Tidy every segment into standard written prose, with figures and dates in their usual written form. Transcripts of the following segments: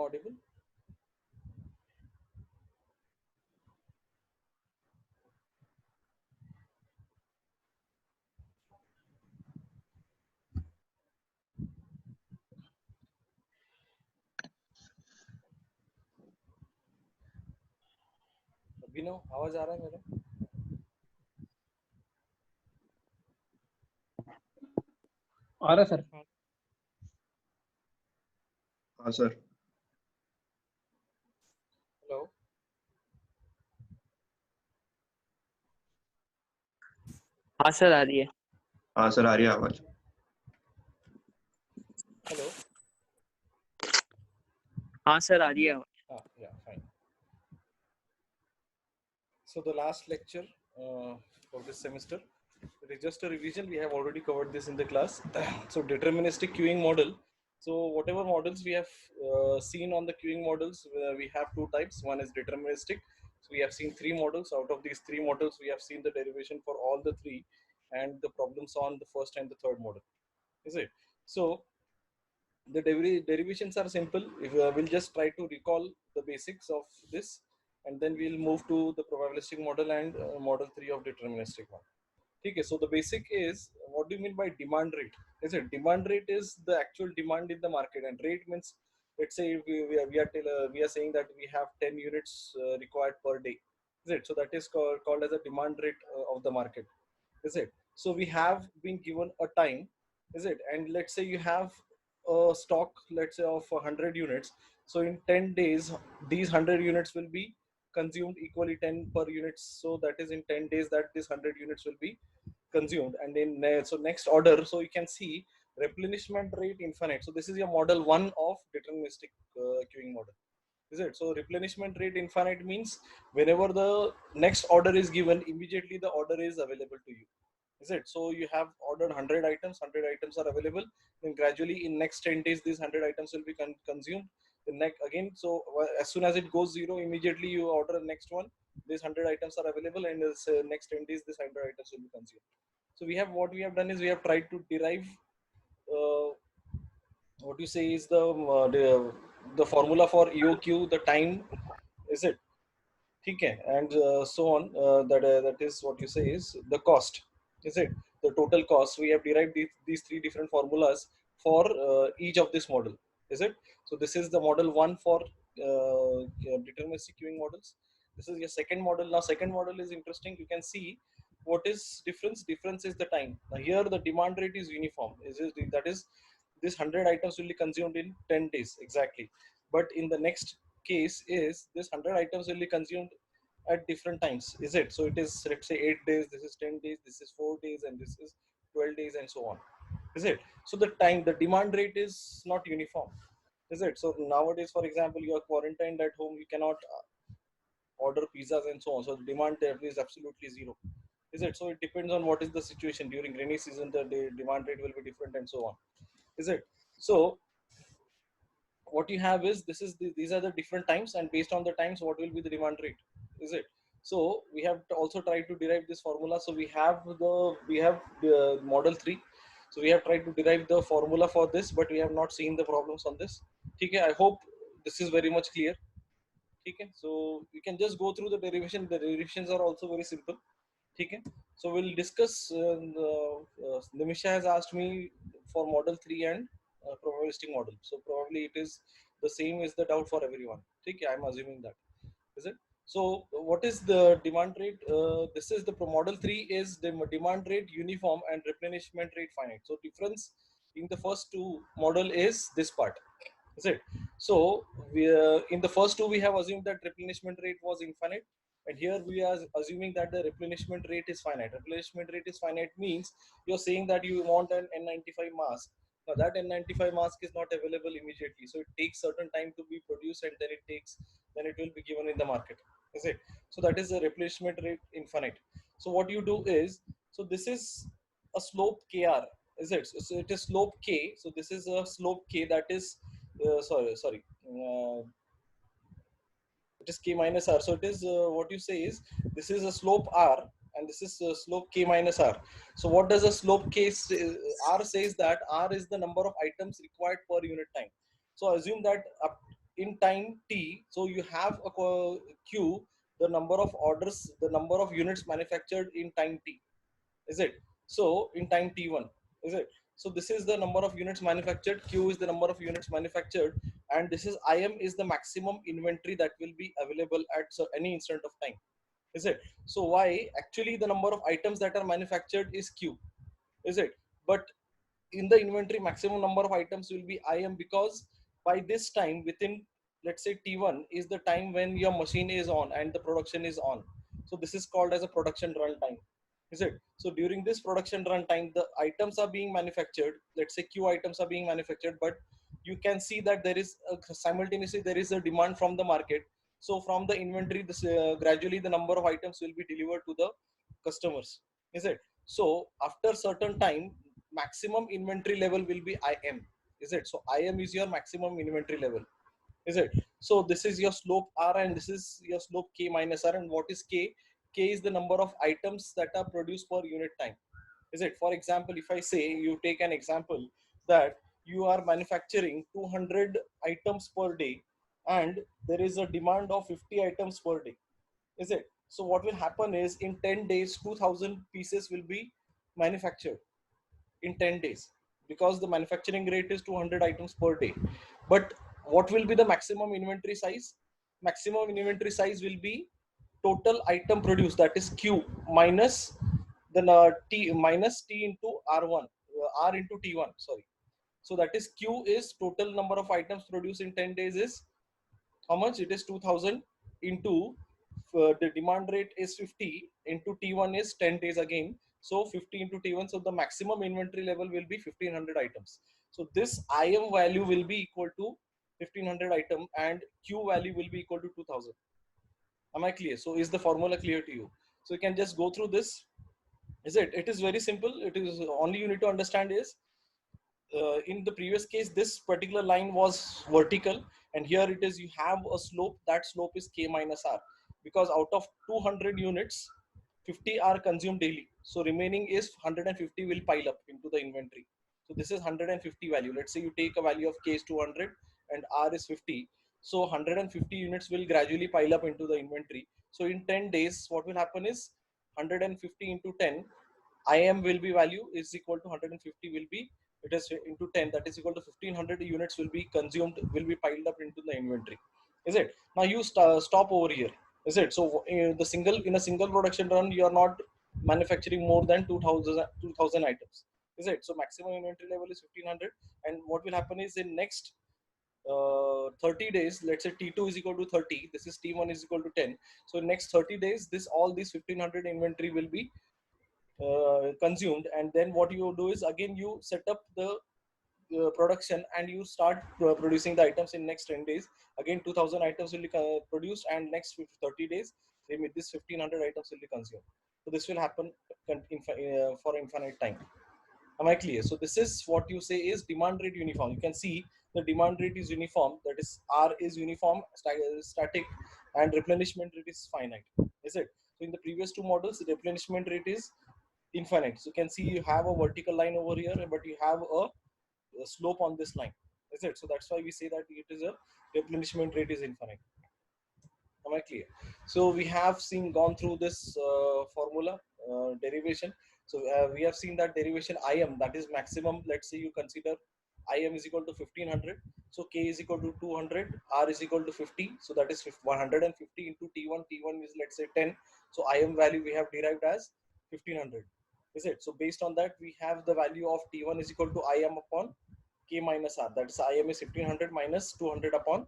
audible? अभिनव आवाज आ रहा है मेरा? आ रहा सर। हाँ सर। हेलो, हाँ सर आ रही है। हाँ सर, आ रही है आवाज। हेलो। हाँ सर आ रही है। Yeah, fine. So the last lecture for this semester, it is just a revision. We have already covered this in the class. So deterministic queuing model. So whatever models we have seen on the queuing models, we have two types. One is deterministic. So we have seen three models. Out of these three models, we have seen the derivation for all the three and the problems on the first and the third model. Is it? So the derivations are simple. If we'll just try to recall the basics of this, and then we'll move to the probabilistic model and model 3 of deterministic one. Okay, so the basic is, what do you mean by demand rate? Is it demand rate is the actual demand in the market, and rate means, let's say we are saying that we have 10 units required per day. Is it? So that is called as a demand rate of the market. Is it? So we have been given a time. Is it? And let's say you have a stock, let's say of 100 units. So in 10 days, these 100 units will be consumed equally 10 per units. So that is in 10 days that this 100 units will be consumed. And in so next order, so you can see replenishment rate infinite. So this is your model 1 of deterministic queuing model. Is it? So replenishment rate infinite means whenever the next order is given, immediately the order is available to you. Is it? So you have ordered 100 items, 100 items are available, then gradually in next 10 days these 100 items will be consumed. The next again, so as soon as it goes zero, immediately you order the next one, these 100 items are available, and next 10 days this 100 items will be consumed. So we have, what we have done is we have tried to derive what you say is the formula for EOQ, the time. Is it? Okay, and so on. That is what you say is the cost. Is it? The total cost. We have derived these three different formulas for each of this model. Is it? So this is the model 1 for deterministic queuing models. This is your second model. Now second model is interesting. You can see what is difference. Difference is the time. Now here the demand rate is uniform. That is, this 100 items will be consumed in 10 days exactly. But in the next case is this 100 items will be consumed at different times. Is it? So it is, let's say 8 days, this is 10 days, this is 4 days, and this is 12 days, and so on. Is it? So the time, the demand rate is not uniform. Is it? So nowadays, for example, you are quarantined at home, you cannot order pizzas and so on. So the demand there is absolutely zero. Is it? So it depends on what is the situation. During rainy season, the demand rate will be different, and so on. Is it? So what you have is, these are the different times, and based on the times, what will be the demand rate? Is it? So we have to also try to derive this formula. So we have the model 3. So we have tried to derive the formula for this, but we have not seen the problems on this. Okay, I hope this is very much clear. Okay, so you can just go through the derivation. The derivations are also very simple. Okay, so we'll discuss. Nimisha has asked me for model 3 and probabilistic model. So probably it is the same is the doubt for everyone. Okay, I'm assuming that. Is it? So what is the demand rate? This is the model 3 is the demand rate uniform and replenishment rate finite. So difference in the first two model is this part. Is it? So we in the first two we have assumed that replenishment rate was infinite, and here we are assuming that the replenishment rate is finite. Replenishment rate is finite means you're saying that you want an N95 mask. Now that N95 mask is not available immediately, so it takes certain time to be produced, and then it will be given in the market. Is it? So that is the replenishment rate infinite. So what you do is, so this is a slope kr. Is it? So it is slope k. So this is a slope k, that is sorry. It is k minus r. So it is what you say is, this is a slope r, and this is slope k minus r. So what does a slope k r says that r is the number of items required per unit time. So assume that in time t, so you have a q, the number of orders, the number of units manufactured in time t, is it? So in time t1, is it? So this is the number of units manufactured, q is the number of units manufactured, and this is im is the maximum inventory that will be available at any instant of time, is it? So why actually the number of items that are manufactured is q, is it? But in the inventory maximum number of items will be im, because by this time within, let's say t1 is the time when your machine is on and the production is on, so this is called as a production run time, is it? So during this production run time the items are being manufactured, let's say q items are being manufactured, but you can see that there is simultaneously there is a demand from the market. So from the inventory this gradually the number of items will be delivered to the customers, is it? So after certain time maximum inventory level will be im, is it? So im is your maximum inventory level, is it? So this is your slope r and this is your slope k minus r. And what is k? K is the number of items that are produced per unit time, is it? For example, if I say, you take an example that you are manufacturing 200 items per day and there is a demand of 50 items per day, is it? So what will happen is in 10 days 2000 pieces will be manufactured in 10 days, because the manufacturing rate is 200 items per day. But what will be the maximum inventory size? Maximum inventory size will be total item produced, that is q minus the t minus t into r1, r into t1, sorry. So that is q is total number of items produced in 10 days is how much? It is 2000 into the demand rate is 50 into t1 is 10 days again, so 50 into t1, so the maximum inventory level will be 1500 items. So this im value will be equal to 1500 item and q value will be equal to 2000. Am I clear? So is the formula clear to you? So you can just go through this, is it? It is very simple. It is only you need to understand is in the previous case this particular line was vertical, and here it is you have a slope, that slope is k minus r, because out of 200 units 50 are consumed daily, so remaining is 150 will pile up into the inventory. So this is 150 value. Let's say you take a value of k is 200 and r is 50, so 150 units will gradually pile up into the inventory. So in 10 days what will happen is 150 into 10, im will be value is equal to 150 will be, it is into 10, that is equal to 1500 units will be consumed, will be piled up into the inventory, is it? Now you stop over here, is it? So the single, in a single production run you are not manufacturing more than 2000 items, is it? So maximum inventory level is 1500, and what will happen is in next 30 days, let's say t2 is equal to 30, this is t1 is equal to 10, so in next 30 days this all these 1500 inventory will be consumed, and then what you do is again you set up the production and you start producing the items in next 10 days. Again 2000 items will be produced, and next 30 days this 1500 items will be consumed. So this will happen for infinite time. Am I clear? So this is what you say is demand rate uniform. You can see the demand rate is uniform, that is r is uniform static, and replenishment rate is finite, is it? So in the previous two models the replenishment rate is infinite. So you can see you have a vertical line over here, but you have a slope on this line, is it? So that's why we say that it is a replenishment rate is infinite. Am I clear? So we have seen gone through this formula derivation. So we have seen that derivation im, that is maximum. Let's say you consider im is equal to 1500. So k is equal to 200, r is equal to 50. So that is 150 into t1. T1 is let's say 10. So im value we have derived as 1500. Is it? So based on that we have the value of t1 is equal to im upon k minus r. That is im is 1500 minus 200 upon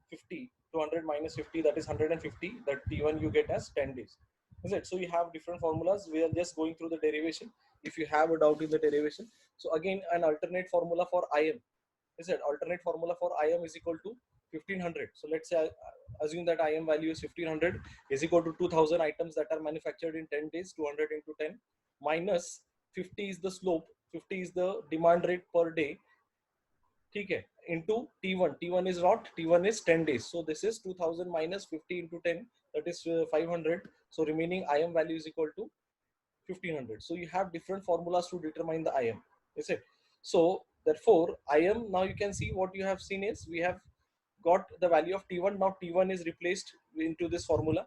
50. 200 minus 50, that is 150, that t1 you get as 10 days, is it? So you have different formulas, we are just going through the derivation. If you have a doubt in the derivation, so again an alternate formula for im, is it? Alternate formula for im is equal to 1500. So let's say assume that im value is 1500 is equal to 2000 items that are manufactured in 10 days, 200 into 10 minus 50 is the slope, 50 is the demand rate per day, ठीक है, into t1. T1 is what? T1 is 10 days. So this is 2000 minus 50 into 10, that is 500. So remaining im value is equal to 1500. So you have different formulas to determine the im, is it? So therefore im, now you can see what you have seen is we have got the value of T1. Now T1 is replaced into this formula.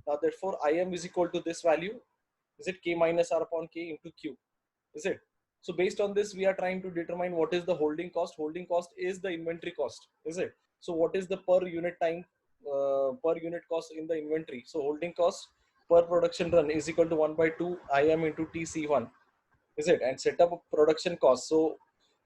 Now therefore Im is equal to this value. Is it K minus R upon K into Q? Is it? So based on this, we are trying to determine what is the holding cost. Holding cost is the inventory cost. Is it? So what is the per unit time, per unit cost in the inventory? So holding cost per production run is equal to 1 by 2 Im into TC1. Is it? And set up a production cost. So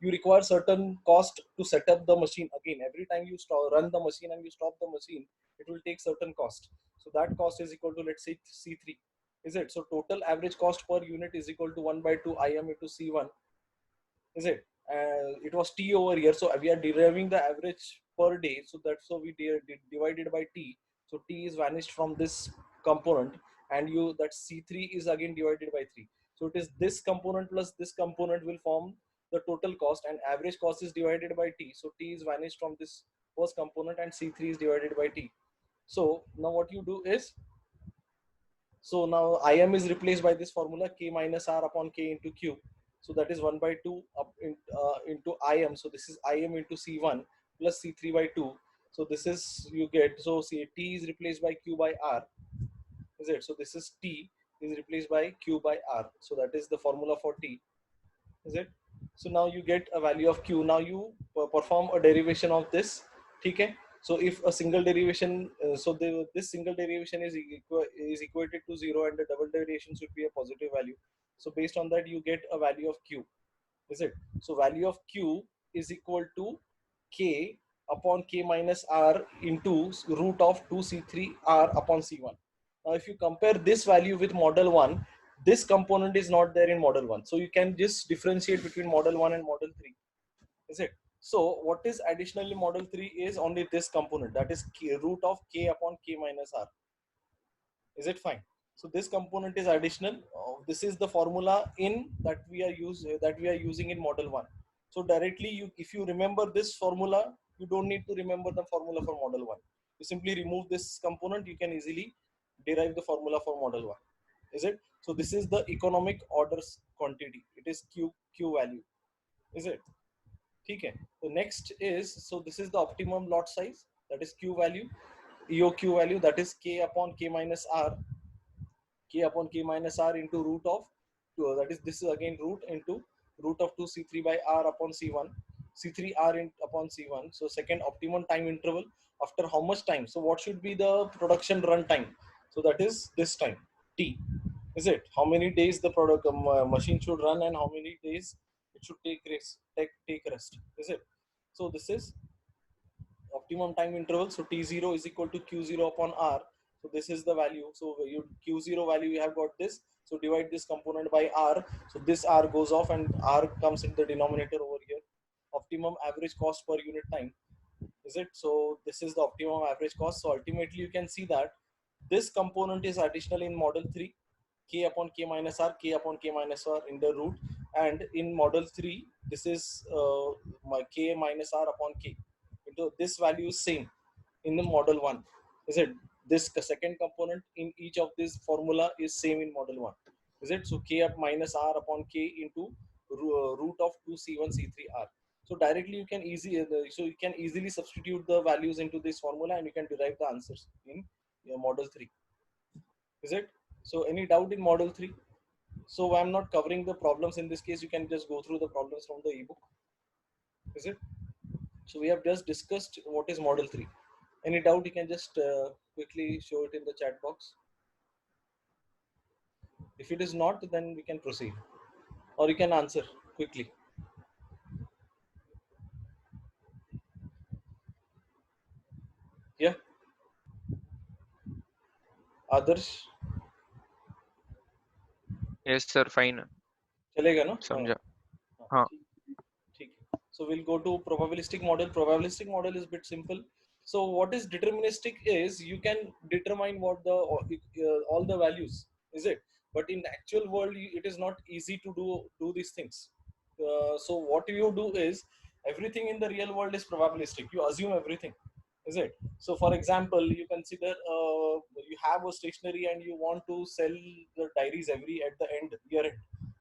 you require certain cost to set up the machine. Again, every time you run the machine and you stop the machine, it will take certain cost. So that cost is equal to, let's say, C3. Is it? So total average cost per unit is equal to 1 by 2 Im into C1. Is it? It was T over here. So we are deriving the average per day. So that's so we divided by T. So T is vanished from this component, and you that C3 is again divided by 3. So it is this component plus this component will form the total cost, and average cost is divided by T. So T is vanished from this first component, and C3 is divided by T. So now what you do is, so now Im is replaced by this formula K minus R upon K into Q. So that is 1 by 2 into Im. So this is Im into C1 plus C3 by 2. So this is, you get, so see, T is replaced by Q by R. Is it? So this is T is replaced by Q by R. So that is the formula for T. Is it? So now you get a value of Q. Now you perform a derivation of this. Okay. So if a single derivation, this single derivation is equated to 0, and the double derivation should be a positive value. So based on that, you get a value of Q. Is it? So value of Q is equal to K upon K minus R into root of 2C3 R upon C1. Now if you compare this value with model 1, this component is not there in model 1. So you can just differentiate between model 1 and model 3. Is it? So what is additionally model 3 is only this component, that is root of K upon K minus R. Is it fine? So this component is additional. This is the formula in that we are using in model 1. So directly, if you remember this formula, you don't need to remember the formula for model 1. You simply remove this component, you can easily derive the formula for model 1. Is it? So this is the economic orders quantity. It is Q value. Is it? Okay. So next is, so this is the optimum lot size, that is Q value. EOQ value, that is K upon K minus R. K upon K minus R into root of 2, that is, this is again root into root of 2 C3 by R upon C1, C3 R upon C1. So second optimum time interval, after how much time? So what should be the production run time? So that is this time, T. Is it? How many days the product machine should run, and how many days it should take rest, take rest. Is it? So this is optimum time interval. So T0 is equal to Q0 upon R. So this is the value. So you Q0 value, you have got this. So divide this component by R. So this R goes off and R comes in the denominator over here. Optimum average cost per unit time. Is it? So this is the optimum average cost. So ultimately you can see that this component is additional in model 3, K upon K minus R, K upon K minus R in the root. And in model 3, this is my K minus R upon K. Into this value is same in the model 1. Is it? This second component in each of this formula is same in model 1. Is it? So K up minus R upon K into root of 2C1 C3R. So directly you can easily substitute the values into this formula, and you can derive the answers in your model 3. Is it? So any doubt in model 3? So I'm not covering the problems in this case. You can just go through the problems from the ebook. Is it? So we have just discussed what is model 3. Any doubt, you can just quickly show it in the chat box. If it is not, then we can proceed, or you can answer quickly. Yeah, others. Yes, sir. Fine. चलेगा ना? समझा. हाँ, हाँ. ठीक है. So we'll go to probabilistic model. Probabilistic model is a bit simple. So what is deterministic is you can determine what the all the values. Is it? But in the actual world, it is not easy to do these things. So what you do is, everything in the real world is probabilistic. You assume everything. Is it? So for example, you consider you have a stationery and you want to sell the diaries every at the end, year end.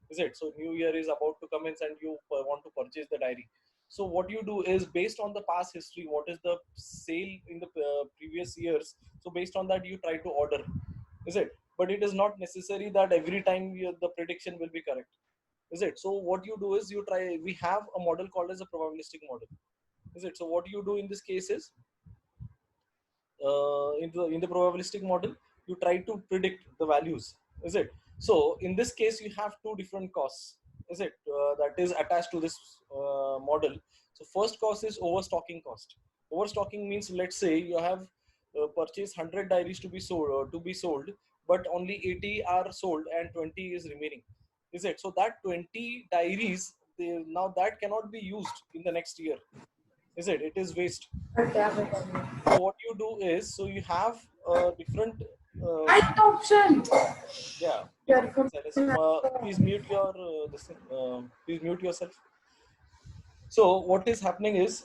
Is it? So new year is about to commence and you want to purchase the diary. So what you do is based on the past history, what is the sale in the previous years. So based on that, you try to order, is it? But it is not necessary that every time the prediction will be correct, is it? So what you do is you try. We have a model called as a probabilistic model, is it? So what you do in this case is in the probabilistic model, you try to predict the values, is it? So in this case, you have two different costs, is it? That is attached to this model. So first cost is overstocking cost. Overstocking means, let's say you have purchased 100 diaries to be sold, but only 80 are sold and 20 is remaining, is it? So that 20 diaries, now that cannot be used in the next year, is it? It is waste. So what you do is, so you have different Right option. yeah, Careful. please mute your this thing, please mute yourself. So what is happening is,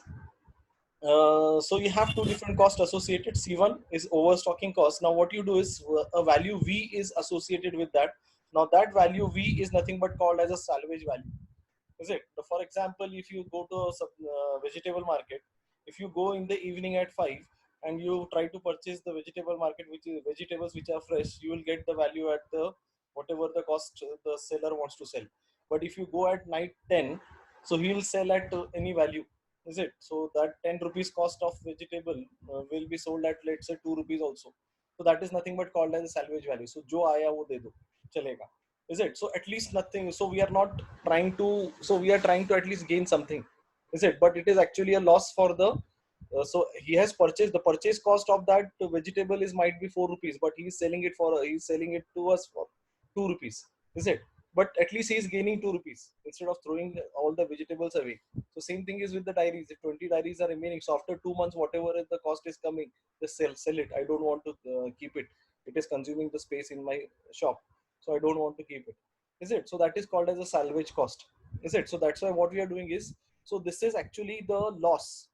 so you have two different costs associated. C1 is overstocking cost. Now what you do is, a value V is associated with that. Now that value V is nothing but called as a salvage value, is it? So for example, if you go to a vegetable market, if you go in the evening at 5 and you try to purchase the vegetable market, which is vegetables which are fresh, you will get the value at the whatever the cost the seller wants to sell. But if you go at night 10, so he will sell at any value, is it? So that 10 rupees cost of vegetable will be sold at, let's say, 2 rupees also. So that is nothing but called as a salvage value. So jo aaya wo de do, chalega, is it? So at least nothing. So we are not trying to, so we are trying to at least gain something, is it? But it is actually a loss for the so he has purchased, the purchase cost of that vegetable is might be 4 rupees, but he is selling it for, he is selling it to us for 2 rupees, is it? But at least he is gaining 2 rupees instead of throwing all the vegetables away. So same thing is with the diaries. If 20 diaries are remaining, so after 2 months, whatever is the cost is coming, just sell it. I don't want to keep it. It is consuming the space in my shop, so I don't want to keep it, is it? So that is called as a salvage cost, is it? So that's why what we are doing is, so this is actually the loss,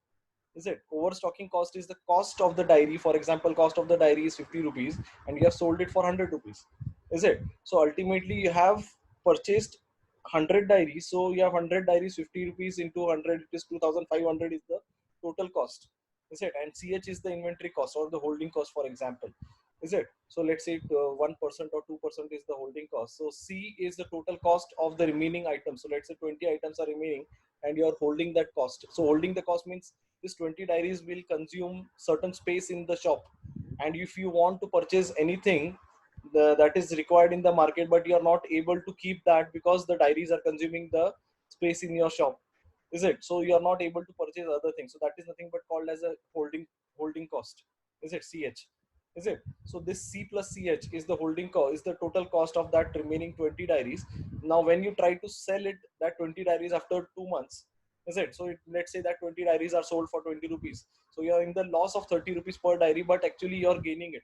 is it? Overstocking cost is the cost of the diary. For example, cost of the diary is 50 rupees and you have sold it for 100 rupees, is it? So ultimately you have purchased 100 diaries, so you have 100 diaries, 50 rupees into 100, it is 2500 is the total cost, is it? And ch is the inventory cost or the holding cost, for example, is it? So let's say 1% or 2% is the holding cost. So C is the total cost of the remaining items. So let's say 20 items are remaining and you are holding that cost. So holding the cost means this 20 diaries will consume certain space in the shop. And if you want to purchase anything that is required in the market, but you are not able to keep that because the diaries are consuming the space in your shop, is it? So you are not able to purchase other things. So that is nothing but called as a holding cost, is it? CH, is it? So this C plus CH is the holding cost, is the total cost of that remaining 20 diaries. Now when you try to sell it, that 20 diaries after 2 months, is it? So let's say that 20 diaries are sold for 20 rupees. So you're in the loss of 30 rupees per diary, but actually you're gaining it,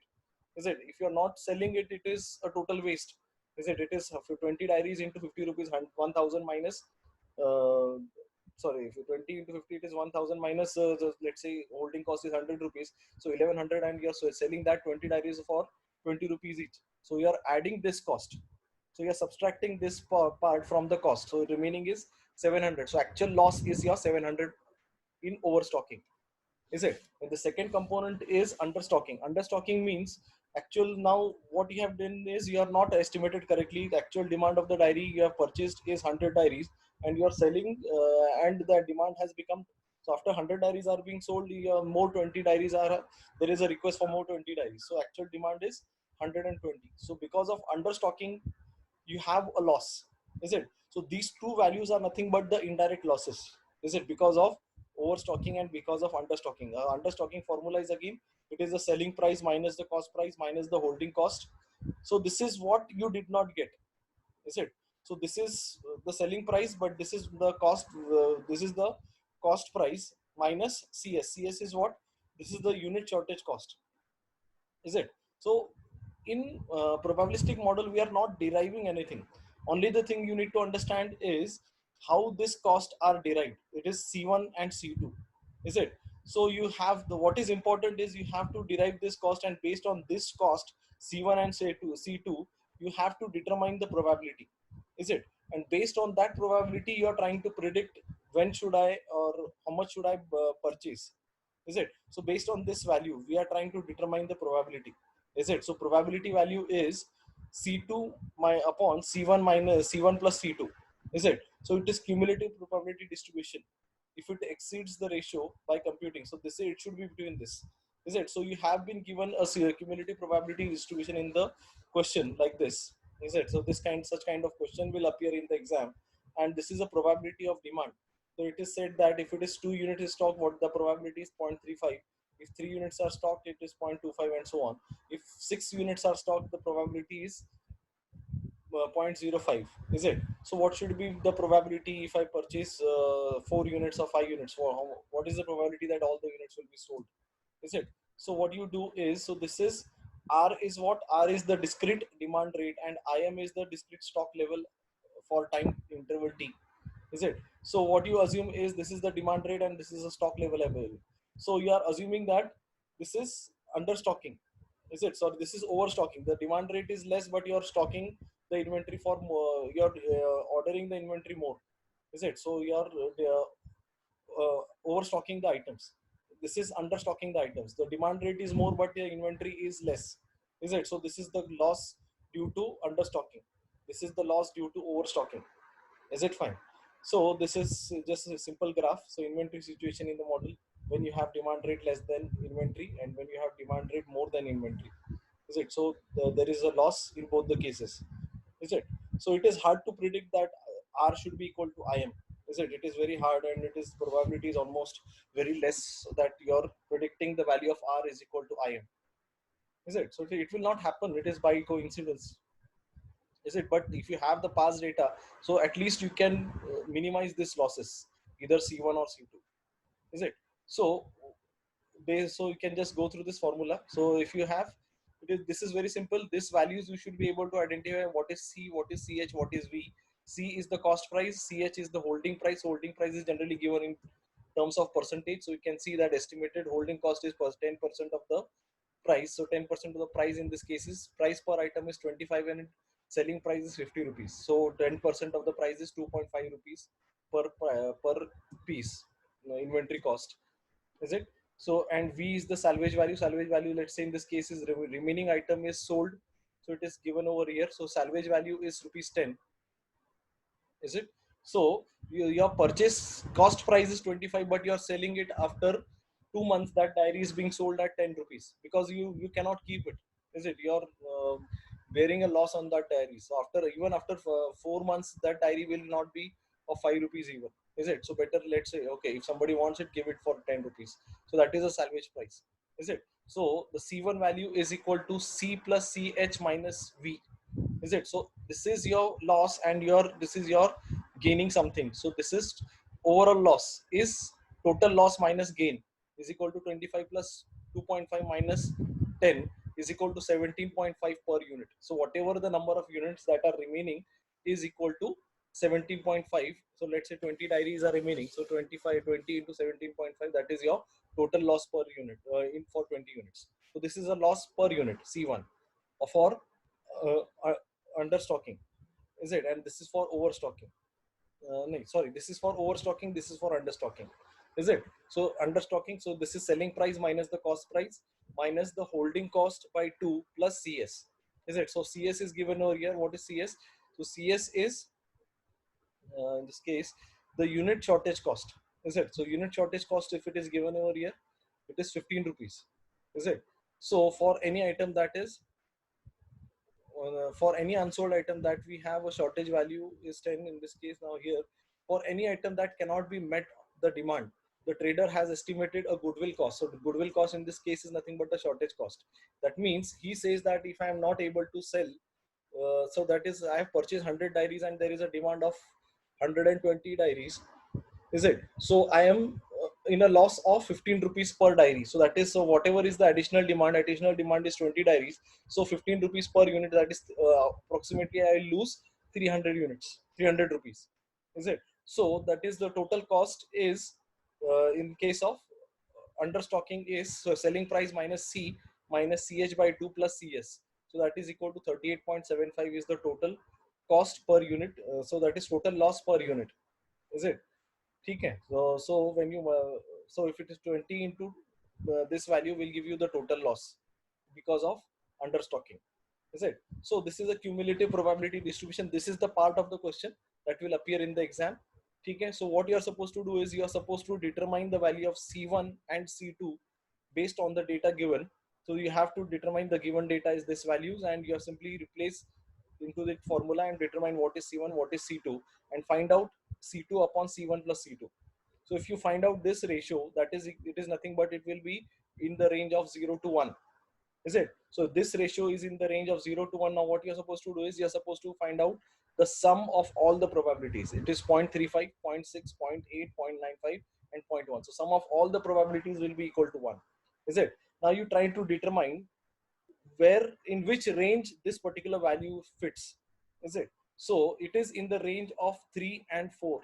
is it? If you're not selling it, it is a total waste, is it? It is 20 diaries into 50 rupees, 1000 minus uh, sorry, if you 20 into 50, it is 1000 minus let's say holding cost is 100 rupees, so 1100, and you're selling that 20 diaries for 20 rupees each. So you're adding this cost, so you're subtracting this part from the cost, so remaining is 700. So actual loss is your 700 in overstocking, is it? And the second component is understocking. Understocking means actual, now what you have done is you are not estimated correctly. The actual demand of the diary you have purchased is 100 diaries and you are selling and the demand has become, so after 100 diaries are being sold, more 20 diaries are, there is a request for more 20 diaries, so actual demand is 120. So because of understocking, you have a loss, is it? So these two values are nothing but the indirect losses, is it? Because of overstocking and because of understocking. Understocking formula is again, it is the selling price minus the cost price minus the holding cost. So this is what you did not get, is it? So this is the selling price, but this is the cost, this is the cost price minus cs is what? This is the unit shortage cost, is it? So in probabilistic model, we are not deriving anything. Only the thing you need to understand is how this cost are derived. It is C1 and C2, is it? So you have the, what is important is you have to derive this cost, and based on this cost C1 and C2, you have to determine the probability, is it? And based on that probability, you are trying to predict when should I or how much should I purchase? Is it? So based on this value, we are trying to determine the probability. Is it? So probability value is C2 upon C1 minus C1 plus C2. Is it? So it is cumulative probability distribution. If it exceeds the ratio by computing, so this it should be between this. Is it? So you have been given a cumulative probability distribution in the question like this. Is it? So such kind of question will appear in the exam, and this is a probability of demand. So it is said that if it is 2 units is stock, what the probability is 0.35. If 3 units are stocked, it is 0.25 and so on. If 6 units are stocked, the probability is 0.05. Is it? So what should be the probability if I purchase 4 units or 5 units? What is the probability that all the units will be sold? Is it? So what you do is, so this is R is what? R is the discrete demand rate and IM is the discrete stock level for time interval T. Is it? So what you assume is this is the demand rate and this is a stock level available. So you are assuming that this is understocking. Is it? So this is overstocking. The demand rate is less, but you're stocking the inventory for more. You're ordering the inventory more. Is it? So you're overstocking the items. This is understocking the items. The demand rate is more, but the inventory is less. Is it? So this is the loss due to understocking. This is the loss due to overstocking. Is it fine? So this is just a simple graph. So inventory situation in the model when you have demand rate less than inventory and when you have demand rate more than inventory. Is it? So there is a loss in both the cases. Is it? So it is hard to predict that R should be equal to IM. Is it? It is very hard and it is probability is almost very less that you're predicting the value of R is equal to IM. Is it? So it will not happen. It is by coincidence. Is it? But if you have the past data, so at least you can minimize these losses, either C1 or C2. Is it? So so you can just go through this formula. So if you have this is very simple. These values you should be able to identify what is C, what is CH, what is V. C is the cost price, CH is the holding price. Holding price is generally given in terms of percentage. So you can see that estimated holding cost is 10% of the price. So 10% of the price in this case is price per item is 25 and selling price is 50 rupees. So 10% of the price is 2.5 rupees per piece inventory cost. Is it? So and V is the salvage value. Salvage value, let's say in this case is remaining item is sold. So it is given over here. So salvage value is rupees 10. Is it? So your purchase cost price is 25, but you are selling it after 2 months. That diary is being sold at 10 rupees because you cannot keep it. Is it? You're bearing a loss on that diary. So after 4 months, that diary will not be of 5 rupees even. Is it? So better, let's say, okay, if somebody wants it, give it for 10 rupees. So that is a salvage price. Is it? So the C1 value is equal to C plus CH minus V. Is it? So this is your loss and this is your gaining something. So this is overall loss is total loss minus gain is equal to 25 plus 2.5 minus 10 is equal to 17.5 per unit. So whatever the number of units that are remaining is equal to 17.5. So let's say 20 diaries are remaining. So 20 into 17.5, that is your total loss per unit in for 20 units. So this is a loss per unit C1 for understocking. Is it? And this is for overstocking. No, sorry, this is for overstocking, this is for understocking. Is it? So understocking, so this is selling price minus the cost price minus the holding cost by 2 plus CS. Is it? So CS is given over here. What is CS? So CS is in this case the unit shortage cost. Is it? So unit shortage cost, if it is given over here, it is 15 rupees. Is it? So for any item that is for any unsold item that we have a shortage value is 10 in this case. Now here, for any item that cannot be met the demand, the trader has estimated a goodwill cost. So the goodwill cost in this case is nothing but the shortage cost. That means he says that if I am not able to sell, so that is I have purchased 100 diaries and there is a demand of 120 diaries. Is it? So I am in a loss of 15 rupees per diary. So that is, so whatever is the additional demand is 20 diaries. So 15 rupees per unit, that is approximately I lose 300 units, 300 rupees. Is it? So that is the total cost is in case of understocking is selling price minus C minus CH by 2 plus CS. So that is equal to 38.75 is the total cost per unit. So that is total loss per unit. Is it? ठीक है. So when you so if it is 20 into this value will give you the total loss because of understocking, is it? So this is a cumulative probability distribution. This is the part of the question that will appear in the exam. ठीक है. So what you are supposed to do is you are supposed to determine the value of C1 and C2 based on the data given. So you have to determine the given data is this values, and you have simply replace into the formula and determine what is C1, what is C2, and find out C2 upon C1 plus C2. So if you find out this ratio, that is, it is nothing but it will be in the range of 0 to 1. Is it? So this ratio is in the range of 0 to 1. Now what you're supposed to do is you're supposed to find out the sum of all the probabilities. It is 0.35, 0.6, 0.8, 0.95 and 0.1. So sum of all the probabilities will be equal to 1. Is it? Now you try to determine where, in which range this particular value fits. Is it? So it is in the range of 3 and 4.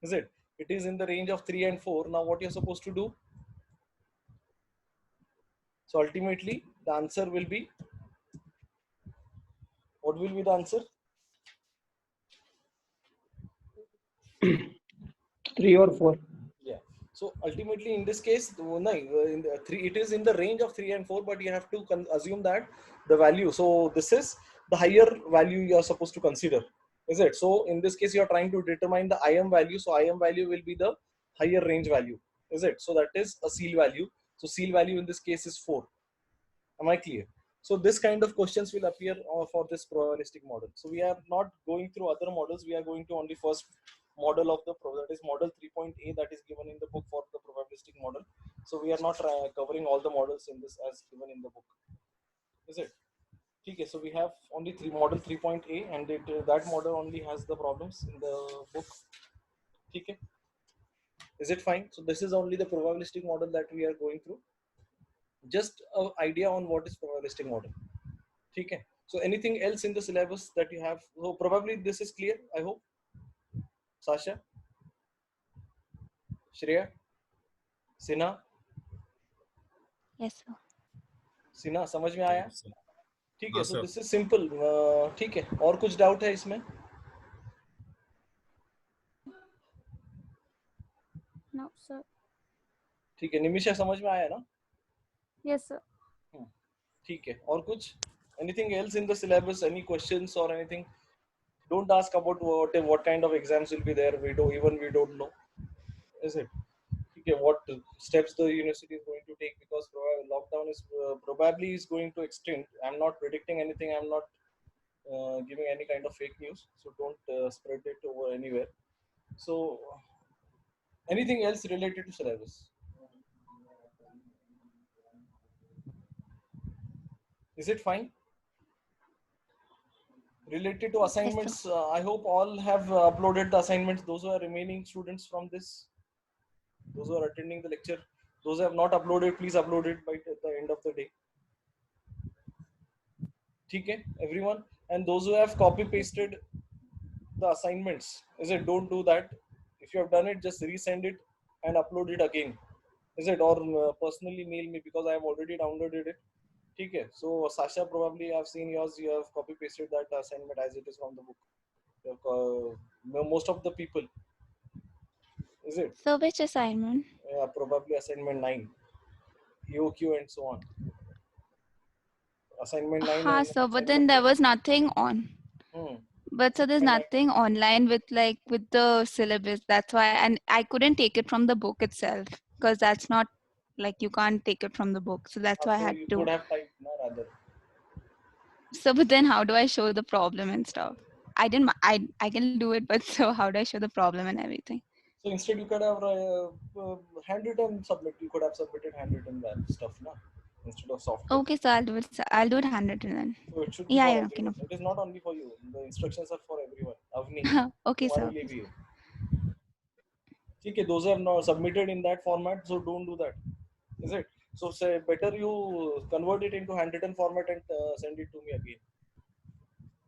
Is it? It is in the range of 3 and 4. Now what you're supposed to do? So ultimately the answer will be, what will be the answer? 3 or 4. Yeah. So ultimately in this case, in the three, it is in the range of 3 and 4, but you have to assume that the value. So this is the higher value you are supposed to consider. Is it? So in this case, you are trying to determine the IM value. So IM value will be the higher range value. Is it? So that is a seal value. So seal value in this case is 4. Am I clear? So this kind of questions will appear for this probabilistic model. So we are not going through other models. We are going to only first model of the that is model 3.A that is given in the book for the probabilistic model. So we are not covering all the models in this as given in the book. Is it? Okay, so we have only model 3.A, and that model only has the problems in the book. Okay, is it fine? So this is only the probabilistic model that we are going through. Just an idea on what is probabilistic model. Okay. So anything else in the syllabus that you have? So probably this is clear, I hope. Sasha, Shreya, Sina, Yes, sir. Sina, समझ में आया? ठीक है. हाँ, So sir. this is simple. ठीक है. और कुछ डाउट है इसमें? No, sir. ठीक है. निमिषा समझ में आया ना? Yes, sir. ठीक है. और कुछ? Anything else in the syllabus? Any questions or anything? Don't ask about what kind of exams will be there. We don't know. Is it? Okay, what steps the university is going to take, because lockdown is probably is going to extend. I'm not predicting anything. I'm not giving any kind of fake news. So don't spread it over anywhere. So anything else related to syllabus? Is it fine? Related to assignments, I hope all have uploaded the assignments. Those who are remaining students from this, those who are attending the lecture, those who have not uploaded, please upload it by the end of the day. Okay, everyone. And those who have copy pasted the assignments, is it? Don't do that. If you have done it, just resend it and upload it again. Is it? Or personally mail me, because I have already downloaded it. Okay. So Sasha, probably I've seen yours. You have copy pasted that assignment as it is from the book. Most of the people. Is it? So which assignment? Probably assignment 9, EOQ and so on. Assignment 9 and So but then assignment there 10. was nothing on. But so there's And nothing online with the syllabus. That's why, and I couldn't take it from the book itself, because that's not like you can't take it from the book. So that's why I so had you to. could have typed rather. So but then how do I show the problem and stuff? I can do it, but so how do I show the problem and everything? So instead, you could have handwritten submit. You could have submitted handwritten stuff, na? Instead of soft copy. Okay, so I'll do it handwritten then. So it should be Yeah, for yeah, okay, no. everyone. It is not only for you. The instructions are for everyone. Avni, Okay, तुम्हारे sir. लिए भी है. ठीक है, those have not submitted in that format, so don't do that. Is it? So say better you convert it into handwritten format and send it to me again.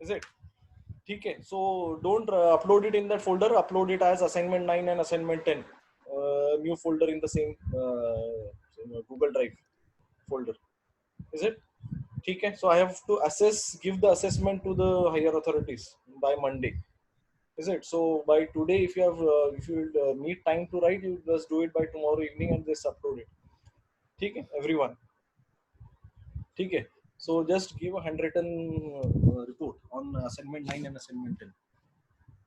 Is it? Okay, so don't upload it in that folder. Upload it as assignment 9 and assignment 10. New folder in the same Google Drive folder. Is it? Okay, so I have to give the assessment to the higher authorities by Monday. Is it? So by today, if you have if you need time to write, you just do it by tomorrow evening and just upload it. ठीक है, everyone. ठीक है. So just give a handwritten report on assignment 9 and assignment 10.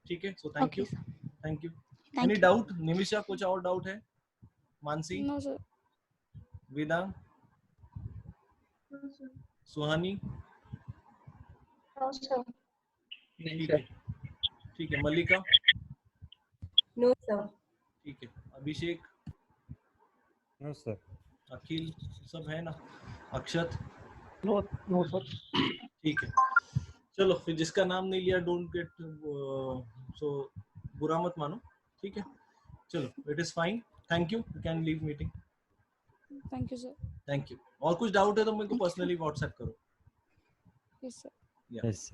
ठीक है. So thank Okay, you. sir. Thank you. Thank Any you. doubt? Nimisha, कुछ और doubt है? Mansi, No, sir. Vedang, सुहानी, No, sir. ठीक है. ठीक है. मल्लिका, No, sir. ठीक है. अभिषेक, नो सर. अखिल, सब है ना? अक्षत, No, no, sir. ठीक है. चलो, फिर जिसका नाम नहीं लिया, डोंट गेट सो बुरा मत मानो. ठीक है. चलो, it is fine. Thank you. You can leave meeting. Thank you, sir. Thank you. और कुछ डाउट है तो मेरे को Thank you, sir. Personally WhatsApp करो. Yes, sir. Yeah. यस.